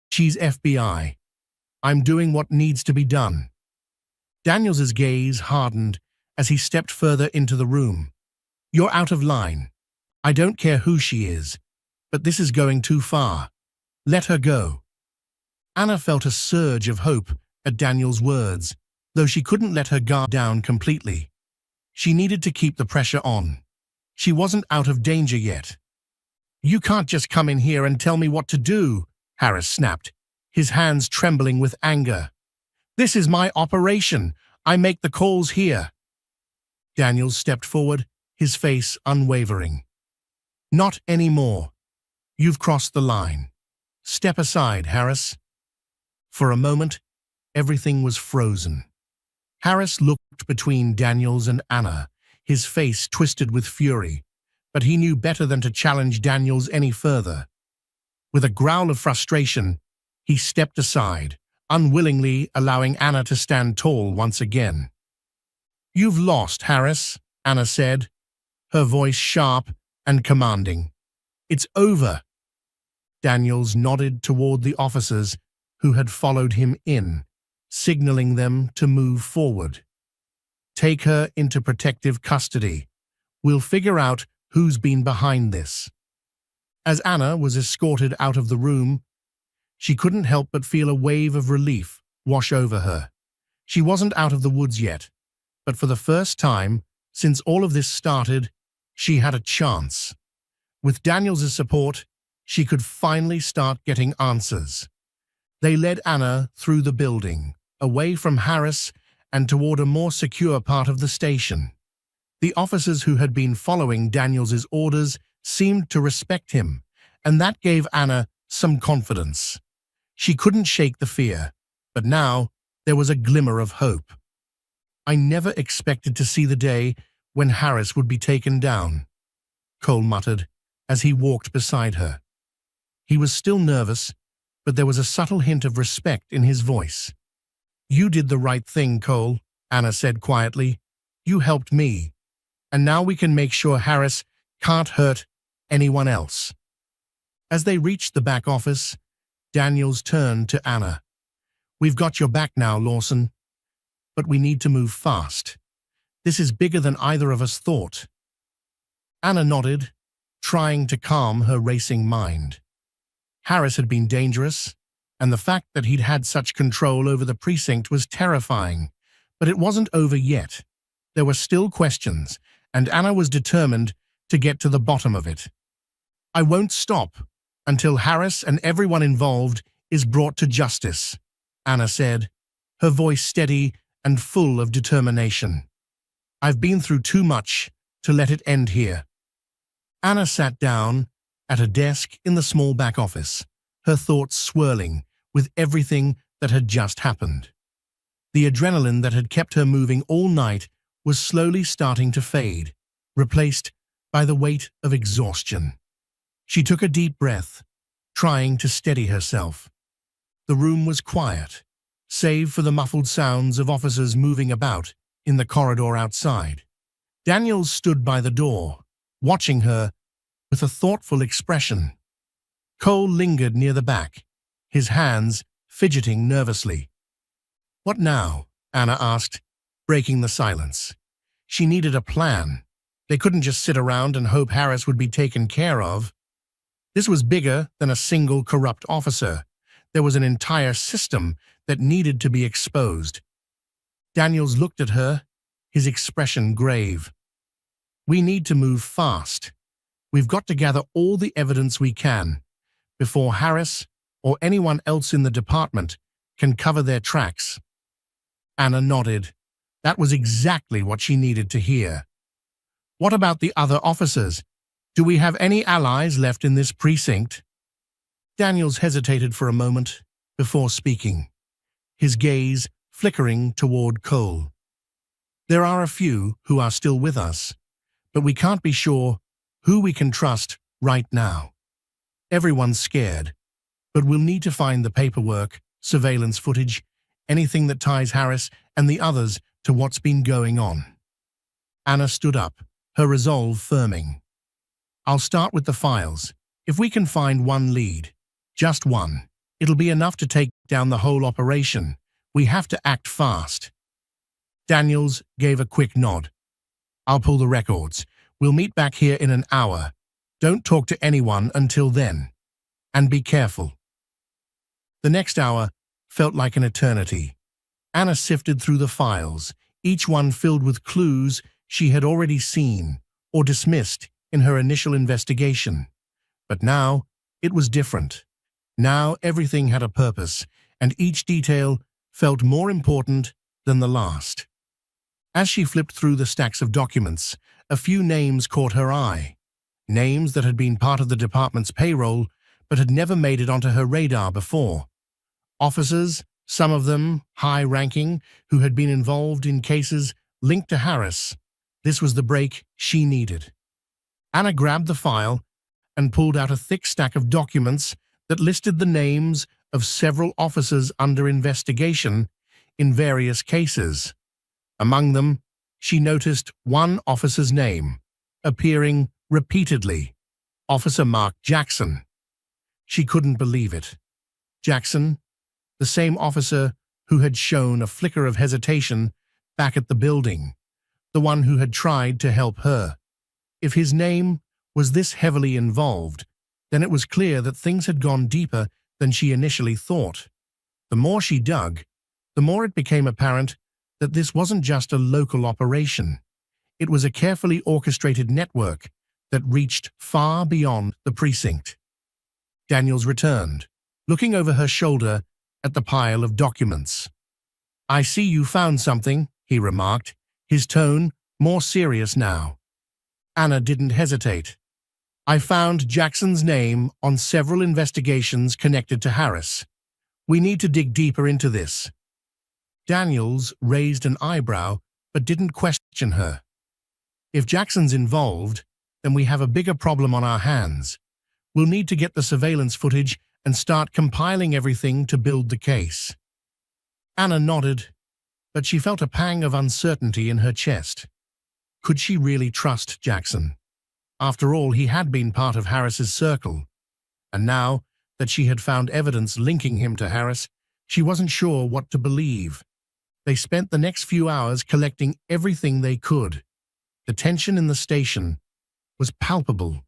She's FBI. I'm doing what needs to be done." Daniels's gaze hardened as he stepped further into the room. "You're out of line. I don't care who she is, but this is going too far. Let her go." Anna felt a surge of hope at Daniel's words, though she couldn't let her guard down completely. She needed to keep the pressure on. She wasn't out of danger yet. "You can't just come in here and tell me what to do," Harris snapped, his hands trembling with anger. "This is my operation. I make the calls here." Daniels stepped forward, his face unwavering. "Not anymore. You've crossed the line. Step aside, Harris." For a moment, everything was frozen. Harris looked between Daniels and Anna, his face twisted with fury, but he knew better than to challenge Daniels any further. With a growl of frustration, he stepped aside, unwillingly allowing Anna to stand tall once again. "You've lost, Harris," Anna said, her voice sharp and commanding. "It's over." Daniels nodded toward the officers who had followed him in, signaling them to move forward. "Take her into protective custody. We'll figure out who's been behind this." As Anna was escorted out of the room, she couldn't help but feel a wave of relief wash over her. She wasn't out of the woods yet, but for the first time since all of this started, she had a chance. With Daniels' support, she could finally start getting answers. They led Anna through the building, away from Harris and toward a more secure part of the station. The officers who had been following Daniels' orders seemed to respect him, and that gave Anna some confidence. She couldn't shake the fear, but now there was a glimmer of hope. "I never expected to see the day when Harris would be taken down," Cole muttered as he walked beside her. He was still nervous, but there was a subtle hint of respect in his voice. "You did the right thing, Cole," Anna said quietly. "You helped me, and now we can make sure Harris can't hurt anyone else." As they reached the back office, Daniels turned to Anna. "We've got your back now, Lawson, but we need to move fast. This is bigger than either of us thought." Anna nodded, trying to calm her racing mind. Harris had been dangerous, and the fact that he'd had such control over the precinct was terrifying. But it wasn't over yet. There were still questions, and Anna was determined to get to the bottom of it. "I won't stop until Harris and everyone involved is brought to justice," Anna said, her voice steady and full of determination. "I've been through too much to let it end here." Anna sat down at a desk in the small back office, her thoughts swirling with everything that had just happened. The adrenaline that had kept her moving all night was slowly starting to fade, replaced by the weight of exhaustion. She took a deep breath, trying to steady herself. The room was quiet, save for the muffled sounds of officers moving about in the corridor outside. Daniels stood by the door, watching her with a thoughtful expression. Cole lingered near the back, his hands fidgeting nervously. "What now?" Anna asked, breaking the silence. She needed a plan. They couldn't just sit around and hope Harris would be taken care of. This was bigger than a single corrupt officer. There was an entire system that needed to be exposed. Daniels looked at her, his expression grave. "We need to move fast. We've got to gather all the evidence we can before Harris or anyone else in the department can cover their tracks." Anna nodded. That was exactly what she needed to hear. "What about the other officers? Do we have any allies left in this precinct?" Daniels hesitated for a moment before speaking, his gaze flickering toward Cole. "There are a few who are still with us, but we can't be sure who we can trust right now. Everyone's scared, but we'll need to find the paperwork, surveillance footage, anything that ties Harris and the others to what's been going on." Anna stood up, her resolve firming. "I'll start with the files. If we can find one lead, just one, it'll be enough to take down the whole operation. We have to act fast." Daniels gave a quick nod. "I'll pull the records. We'll meet back here in an hour. Don't talk to anyone until then. And be careful." The next hour felt like an eternity. Anna sifted through the files, each one filled with clues she had already seen or dismissed in her initial investigation. But now it was different. Now everything had a purpose, and each detail felt more important than the last. As she flipped through the stacks of documents, a few names caught her eye. Names that had been part of the department's payroll but had never made it onto her radar before. Officers, some of them high-ranking, who had been involved in cases linked to Harris. This was the break she needed. Anna grabbed the file and pulled out a thick stack of documents that listed the names of several officers under investigation in various cases. Among them, she noticed one officer's name, appearing repeatedly, Officer Mark Jackson. She couldn't believe it. Jackson, the same officer who had shown a flicker of hesitation back at the building, the one who had tried to help her. If his name was this heavily involved, then it was clear that things had gone deeper than she initially thought. The more she dug, the more it became apparent that this wasn't just a local operation. It was a carefully orchestrated network that reached far beyond the precinct. Daniels returned, looking over her shoulder at the pile of documents. "I see you found something," he remarked, his tone more serious now. Anna didn't hesitate. "I found Jackson's name on several investigations connected to Harris. We need to dig deeper into this." Daniels raised an eyebrow but didn't question her. "If Jackson's involved, then we have a bigger problem on our hands. We'll need to get the surveillance footage and start compiling everything to build the case." Anna nodded, but she felt a pang of uncertainty in her chest. Could she really trust Jackson? After all, he had been part of Harris's circle, and now that she had found evidence linking him to Harris, she wasn't sure what to believe. They spent the next few hours collecting everything they could. The tension in the station was palpable.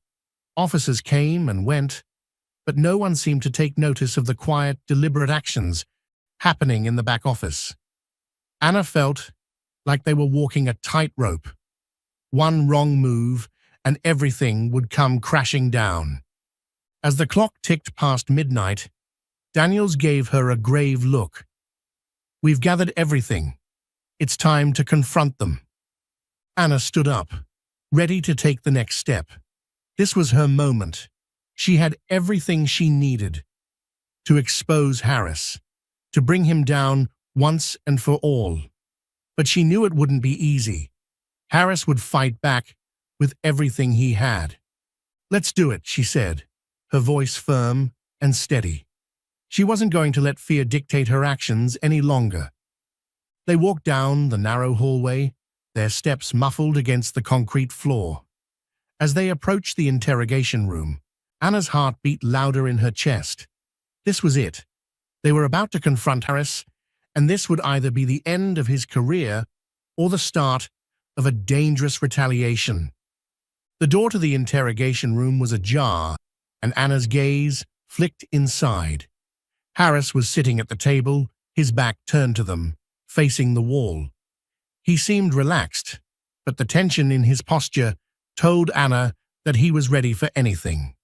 Officers came and went, but no one seemed to take notice of the quiet, deliberate actions happening in the back office. Anna felt like they were walking a tightrope. One wrong move, and everything would come crashing down. As the clock ticked past midnight, Daniels gave her a grave look. "We've gathered everything. It's time to confront them." Anna stood up, ready to take the next step. This was her moment. She had everything she needed to expose Harris, to bring him down once and for all. But she knew it wouldn't be easy. Harris would fight back with everything he had. "Let's do it," she said, her voice firm and steady. She wasn't going to let fear dictate her actions any longer. They walked down the narrow hallway, their steps muffled against the concrete floor. As they approached the interrogation room, Anna's heart beat louder in her chest. This was it. They were about to confront Harris, and this would either be the end of his career or the start of a dangerous retaliation. The door to the interrogation room was ajar, and Anna's gaze flicked inside. Harris was sitting at the table, his back turned to them, facing the wall. He seemed relaxed, but the tension in his posture told Anna that he was ready for anything.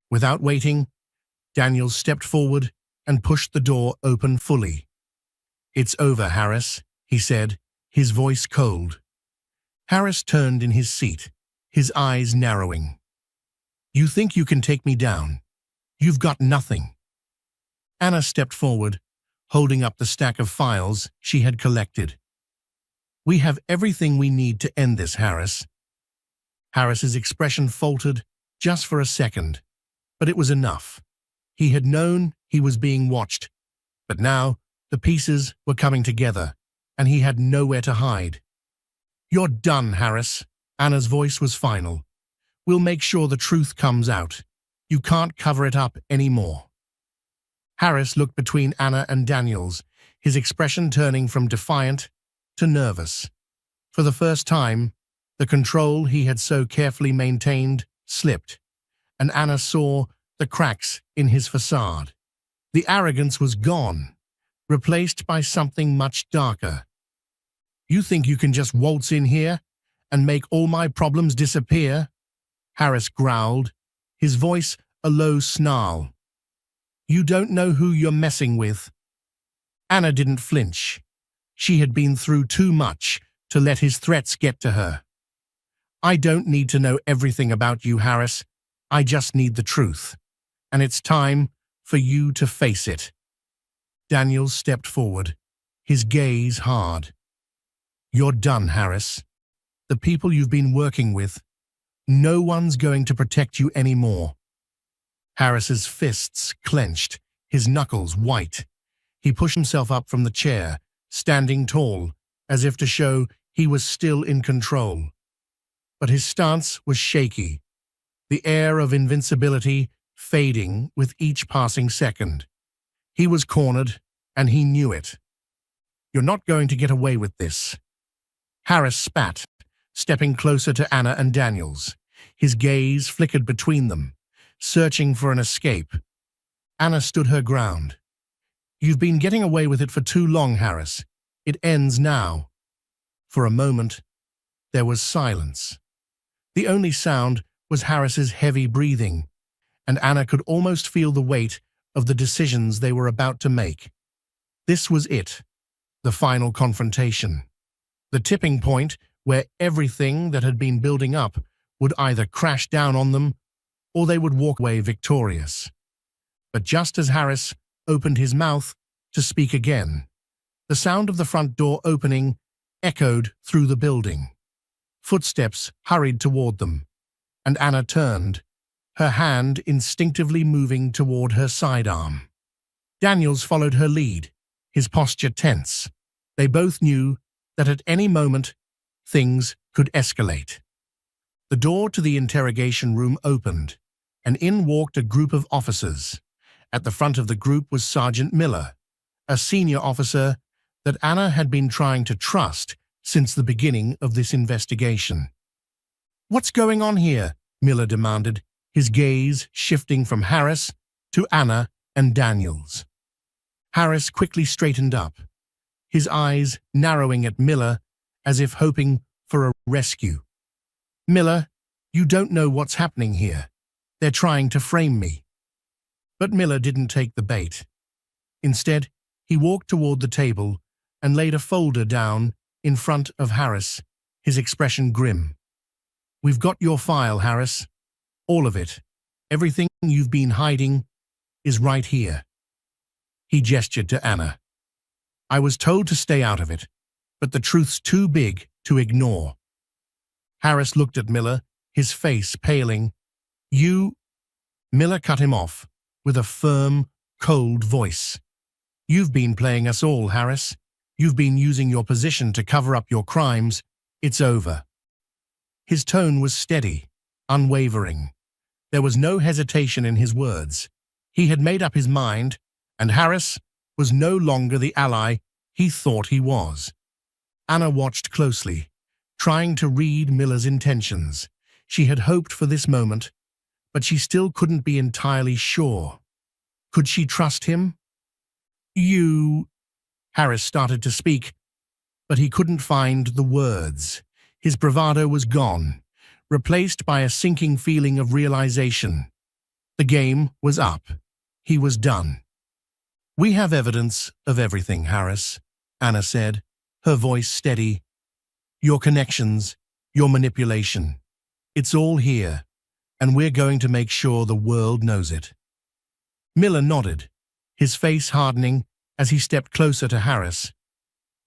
Without waiting, Daniels stepped forward and pushed the door open fully. "It's over, Harris," he said, his voice cold. Harris turned in his seat, his eyes narrowing. "You think you can take me down? You've got nothing." Anna stepped forward, holding up the stack of files she had collected. "We have everything we need to end this, Harris." Harris's expression faltered just for a second, but it was enough. He had known he was being watched, but now the pieces were coming together, and he had nowhere to hide. "You're done, Harris." Anna's voice was final. "We'll make sure the truth comes out. You can't cover it up anymore." Harris looked between Anna and Daniels, his expression turning from defiant to nervous. For the first time, the control he had so carefully maintained slipped, and Anna saw the cracks in his facade. The arrogance was gone, replaced by something much darker. "You think you can just waltz in here and make all my problems disappear?" Harris growled, his voice a low snarl. "You don't know who you're messing with." Anna didn't flinch. She had been through too much to let his threats get to her. "I don't need to know everything about you, Harris. I just need the truth. And it's time for you to face it." Daniels stepped forward, his gaze hard. "You're done, Harris. The people you've been working with, no one's going to protect you anymore." Harris's fists clenched, his knuckles white. He pushed himself up from the chair, standing tall, as if to show he was still in control. But his stance was shaky, the air of invincibility fading with each passing second. He was cornered, and he knew it. "You're not going to get away with this." Harris spat, stepping closer to Anna and Daniels. His gaze flickered between them, searching for an escape. Anna stood her ground. "You've been getting away with it for too long, Harris. It ends now." For a moment, there was silence. The only sound was Harris's heavy breathing, and Anna could almost feel the weight of the decisions they were about to make. This was it, the final confrontation. The tipping point where everything that had been building up would either crash down on them or they would walk away victorious. But just as Harris opened his mouth to speak again, the sound of the front door opening echoed through the building. Footsteps hurried toward them, and Anna turned, her hand instinctively moving toward her sidearm. Daniels followed her lead, his posture tense. They both knew that at any moment, things could escalate. The door to the interrogation room opened, and in walked a group of officers. At the front of the group was Sergeant Miller, a senior officer that Anna had been trying to trust since the beginning of this investigation. "What's going on here?" Miller demanded, his gaze shifting from Harris to Anna and Daniels. Harris quickly straightened up, his eyes narrowing at Miller as if hoping for a rescue. "Miller, you don't know what's happening here. They're trying to frame me." But Miller didn't take the bait. Instead, he walked toward the table and laid a folder down in front of Harris, his expression grim. "We've got your file, Harris. All of it. Everything you've been hiding is right here." He gestured to Anna. "I was told to stay out of it, but the truth's too big to ignore." Harris looked at Miller, his face paling. "You—" Miller cut him off with a firm, cold voice. "You've been playing us all, Harris. You've been using your position to cover up your crimes. It's over." His tone was steady, unwavering. There was no hesitation in his words. He had made up his mind, and Harris was no longer the ally he thought he was. Anna watched closely, trying to read Miller's intentions. She had hoped for this moment, but she still couldn't be entirely sure. Could she trust him? "You—" Harris started to speak, but he couldn't find the words. His bravado was gone, replaced by a sinking feeling of realization. The game was up. He was done. "We have evidence of everything, Harris," Anna said, her voice steady. "Your connections, your manipulation. It's all here, and we're going to make sure the world knows it." Miller nodded, his face hardening as he stepped closer to Harris.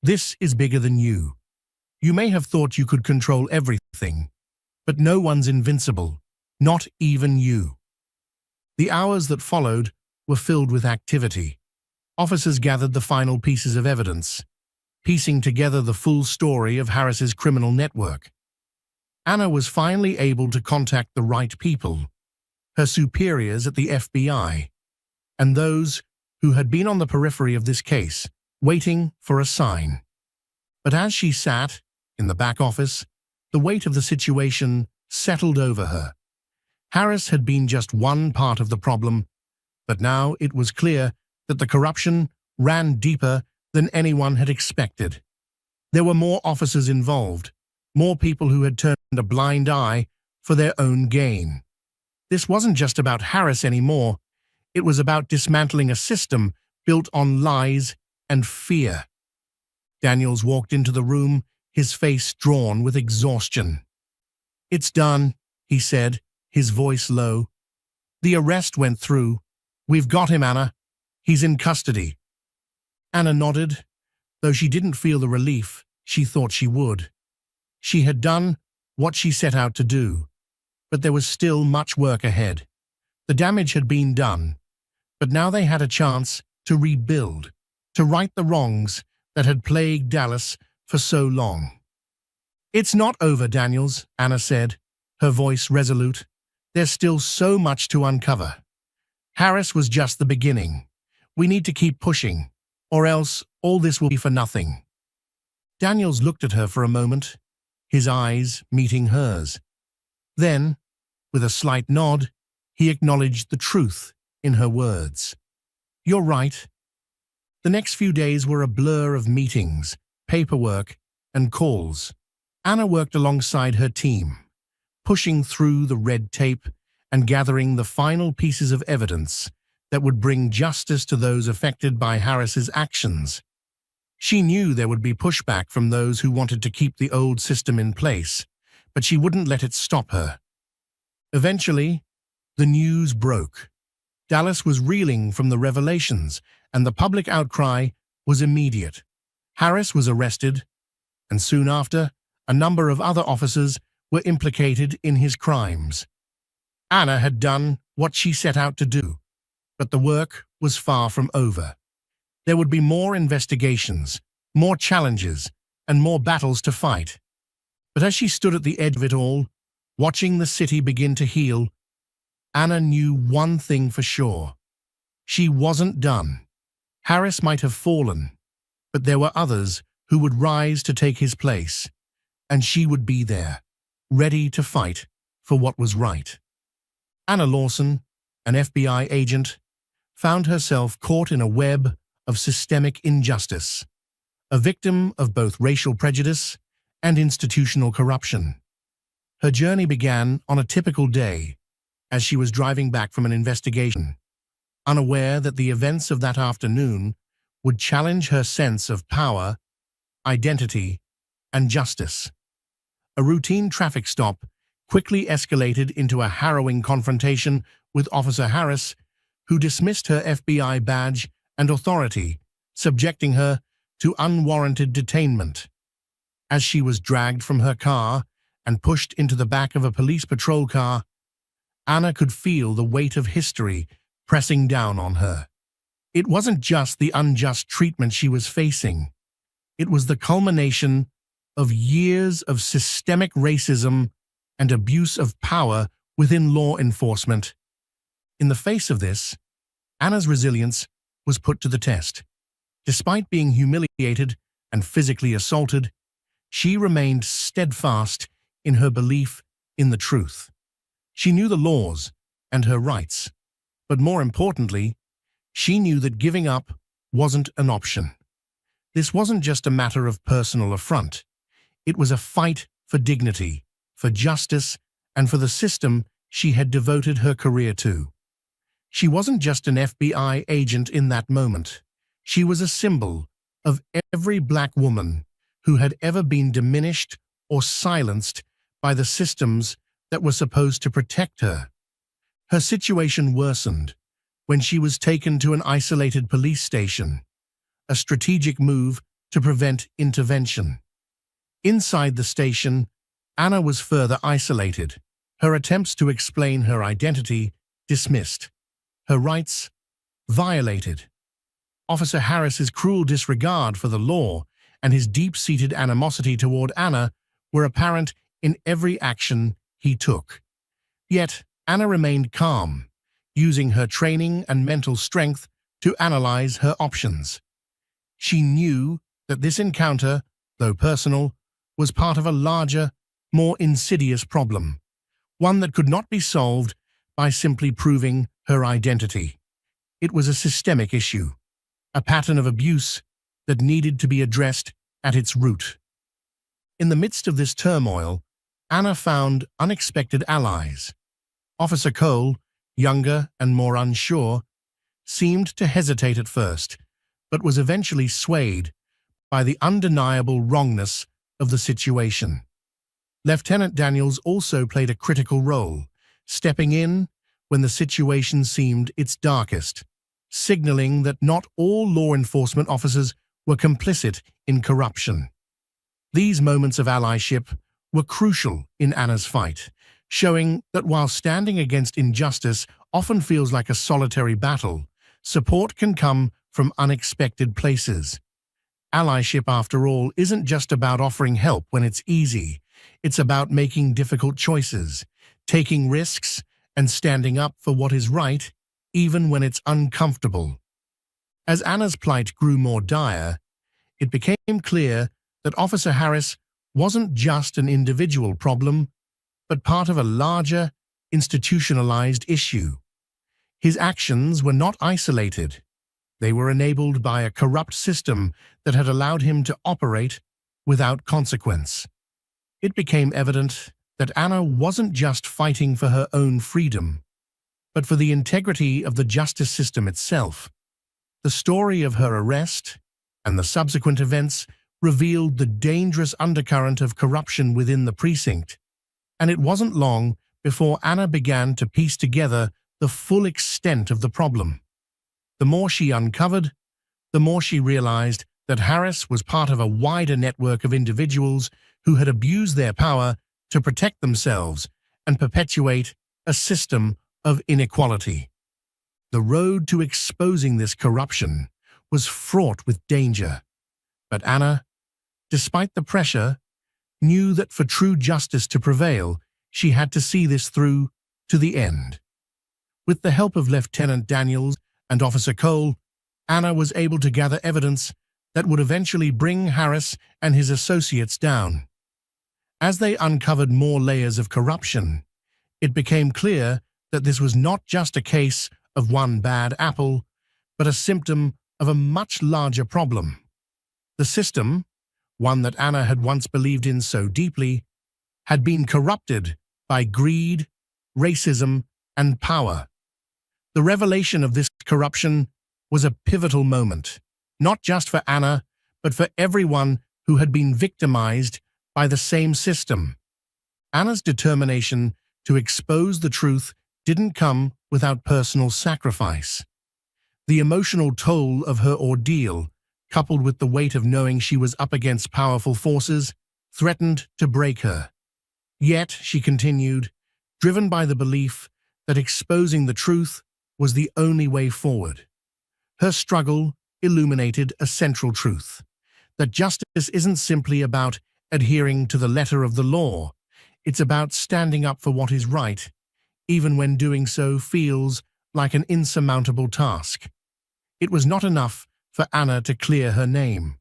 "This is bigger than you. You may have thought you could control everything, but no one's invincible, not even you." The hours that followed were filled with activity. Officers gathered the final pieces of evidence, piecing together the full story of Harris's criminal network. Anna was finally able to contact the right people, her superiors at the FBI, and those who had been on the periphery of this case, waiting for a sign. But as she sat in the back office, the weight of the situation settled over her. Harris had been just one part of the problem, but now it was clear that the corruption ran deeper than anyone had expected. There were more officers involved, more people who had turned a blind eye for their own gain. This wasn't just about Harris anymore. It was about dismantling a system built on lies and fear. Daniels walked into the room, his face drawn with exhaustion. "It's done," he said, his voice low. "The arrest went through. We've got him, Anna. He's in custody." Anna nodded, though she didn't feel the relief she thought she would. She had done what she set out to do, but there was still much work ahead. The damage had been done, but now they had a chance to rebuild, to right the wrongs that had plagued Dallas for so long. "It's not over, Daniels," Anna said, her voice resolute. "There's still so much to uncover. Harris was just the beginning. We need to keep pushing, or else all this will be for nothing." Daniels looked at her for a moment, his eyes meeting hers. Then, with a slight nod, he acknowledged the truth in her words. "You're right." The next few days were a blur of meetings, paperwork, and calls. Anna worked alongside her team, pushing through the red tape and gathering the final pieces of evidence that would bring justice to those affected by Harris's actions. She knew there would be pushback from those who wanted to keep the old system in place, but she wouldn't let it stop her. Eventually, the news broke. Dallas was reeling from the revelations, and the public outcry was immediate. Harris was arrested, and soon after, a number of other officers were implicated in his crimes. Anna had done what she set out to do, but the work was far from over. There would be more investigations, more challenges, and more battles to fight. But as she stood at the edge of it all, watching the city begin to heal, Anna knew one thing for sure. She wasn't done. Harris might have fallen, but there were others who would rise to take his place, and she would be there, ready to fight for what was right. Anna Lawson, an FBI agent, found herself caught in a web of systemic injustice, a victim of both racial prejudice and institutional corruption. Her journey began on a typical day, as she was driving back from an investigation, unaware that the events of that afternoon would challenge her sense of power, identity, and justice. A routine traffic stop quickly escalated into a harrowing confrontation with Officer Harris, who dismissed her FBI badge and authority, subjecting her to unwarranted detainment. As she was dragged from her car and pushed into the back of a police patrol car, Anna could feel the weight of history pressing down on her. It wasn't just the unjust treatment she was facing. It was the culmination of years of systemic racism and abuse of power within law enforcement. In the face of this, Anna's resilience was put to the test. Despite being humiliated and physically assaulted, she remained steadfast in her belief in the truth. She knew the laws and her rights, but more importantly, she knew that giving up wasn't an option. This wasn't just a matter of personal affront. It was a fight for dignity, for justice, and for the system she had devoted her career to. She wasn't just an FBI agent in that moment. She was a symbol of every black woman who had ever been diminished or silenced by the systems that were supposed to protect her. Her situation worsened when she was taken to an isolated police station, a strategic move to prevent intervention. Inside the station, Anna was further isolated, her attempts to explain her identity dismissed, her rights violated. Officer Harris's cruel disregard for the law and his deep-seated animosity toward Anna were apparent in every action he took. Yet, Anna remained calm, using her training and mental strength to analyze her options. She knew that this encounter, though personal, was part of a larger, more insidious problem, one that could not be solved by simply proving her identity. It was a systemic issue, a pattern of abuse that needed to be addressed at its root. In the midst of this turmoil, Anna found unexpected allies. Officer Cole, younger and more unsure, seemed to hesitate at first, but was eventually swayed by the undeniable wrongness of the situation. Lieutenant Daniels also played a critical role, stepping in when the situation seemed its darkest, signaling that not all law enforcement officers were complicit in corruption. These moments of allyship were crucial in Anna's fight, showing that while standing against injustice often feels like a solitary battle, support can come from unexpected places. Allyship, after all, isn't just about offering help when it's easy. It's about making difficult choices, taking risks, and standing up for what is right, even when it's uncomfortable. As Anna's plight grew more dire, it became clear that Officer Harris wasn't just an individual problem, but part of a larger, institutionalized issue. His actions were not isolated. They were enabled by a corrupt system that had allowed him to operate without consequence. It became evident that Anna wasn't just fighting for her own freedom, but for the integrity of the justice system itself. The story of her arrest and the subsequent events revealed the dangerous undercurrent of corruption within the precinct, and it wasn't long before Anna began to piece together the full extent of the problem. The more she uncovered, the more she realized that Harris was part of a wider network of individuals who had abused their power to protect themselves and perpetuate a system of inequality. The road to exposing this corruption was fraught with danger, but Anna, despite the pressure, knew that for true justice to prevail, she had to see this through to the end. With the help of Lieutenant Daniels and Officer Cole, Anna was able to gather evidence that would eventually bring Harris and his associates down. As they uncovered more layers of corruption, it became clear that this was not just a case of one bad apple, but a symptom of a much larger problem. The system, one that Anna had once believed in so deeply, had been corrupted by greed, racism, and power. The revelation of this corruption was a pivotal moment, not just for Anna, but for everyone who had been victimized by the same system. Anna's determination to expose the truth didn't come without personal sacrifice. The emotional toll of her ordeal, coupled with the weight of knowing she was up against powerful forces, threatened to break her. Yet, she continued, driven by the belief that exposing the truth was the only way forward. Her struggle illuminated a central truth, that justice isn't simply about adhering to the letter of the law, it's about standing up for what is right, even when doing so feels like an insurmountable task. It was not enough for Anna to clear her name.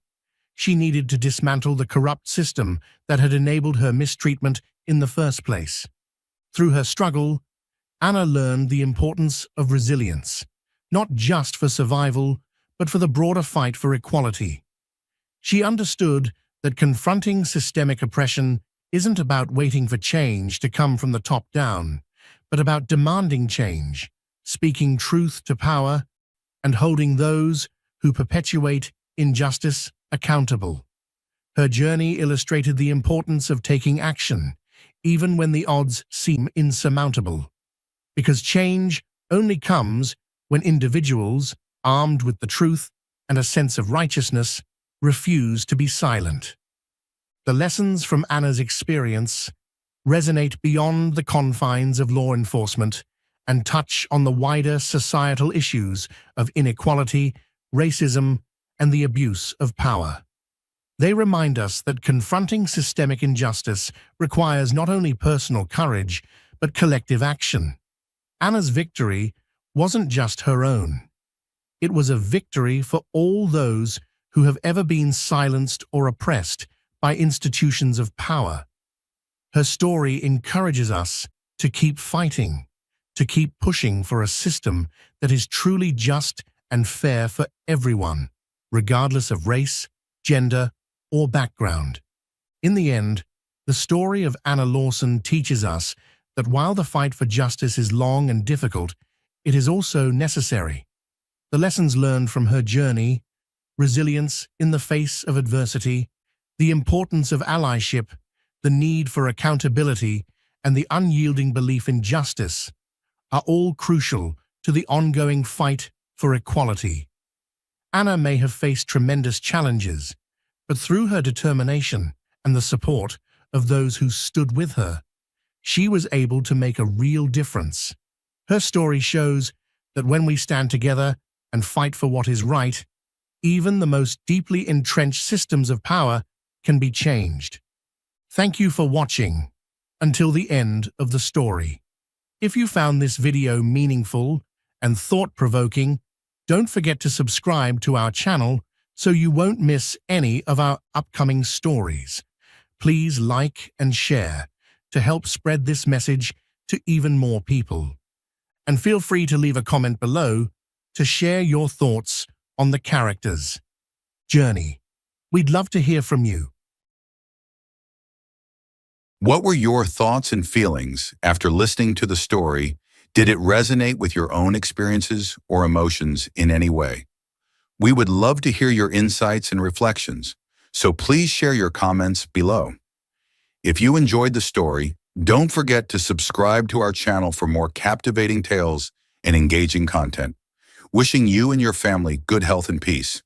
She needed to dismantle the corrupt system that had enabled her mistreatment in the first place. Through her struggle, Anna learned the importance of resilience, not just for survival, but for the broader fight for equality. She understood that confronting systemic oppression isn't about waiting for change to come from the top down, but about demanding change, speaking truth to power, and holding those who perpetuate injustice accountable. Her journey illustrated the importance of taking action, even when the odds seem insurmountable. Because change only comes when individuals, armed with the truth and a sense of righteousness, refuse to be silent. The lessons from Anna's experience resonate beyond the confines of law enforcement and touch on the wider societal issues of inequality, racism, and the abuse of power. They remind us that confronting systemic injustice requires not only personal courage, but collective action. Anna's victory wasn't just her own. It was a victory for all those who have ever been silenced or oppressed by institutions of power. Her story encourages us to keep fighting, to keep pushing for a system that is truly just and fair for everyone, regardless of race, gender, or background. In the end, the story of Anna Lawson teaches us that while the fight for justice is long and difficult, it is also necessary. The lessons learned from her journey, resilience in the face of adversity, the importance of allyship, the need for accountability, and the unyielding belief in justice, are all crucial to the ongoing fight for equality. Anna may have faced tremendous challenges, but through her determination and the support of those who stood with her, she was able to make a real difference. Her story shows that when we stand together and fight for what is right, even the most deeply entrenched systems of power can be changed. Thank you for watching until the end of the story. If you found this video meaningful and thought-provoking, don't forget to subscribe to our channel so you won't miss any of our upcoming stories. Please like and share to help spread this message to even more people. And feel free to leave a comment below to share your thoughts on the characters' journey. We'd love to hear from you. What were your thoughts and feelings after listening to the story? Did it resonate with your own experiences or emotions in any way? We would love to hear your insights and reflections, so please share your comments below. If you enjoyed the story, don't forget to subscribe to our channel for more captivating tales and engaging content. Wishing you and your family good health and peace.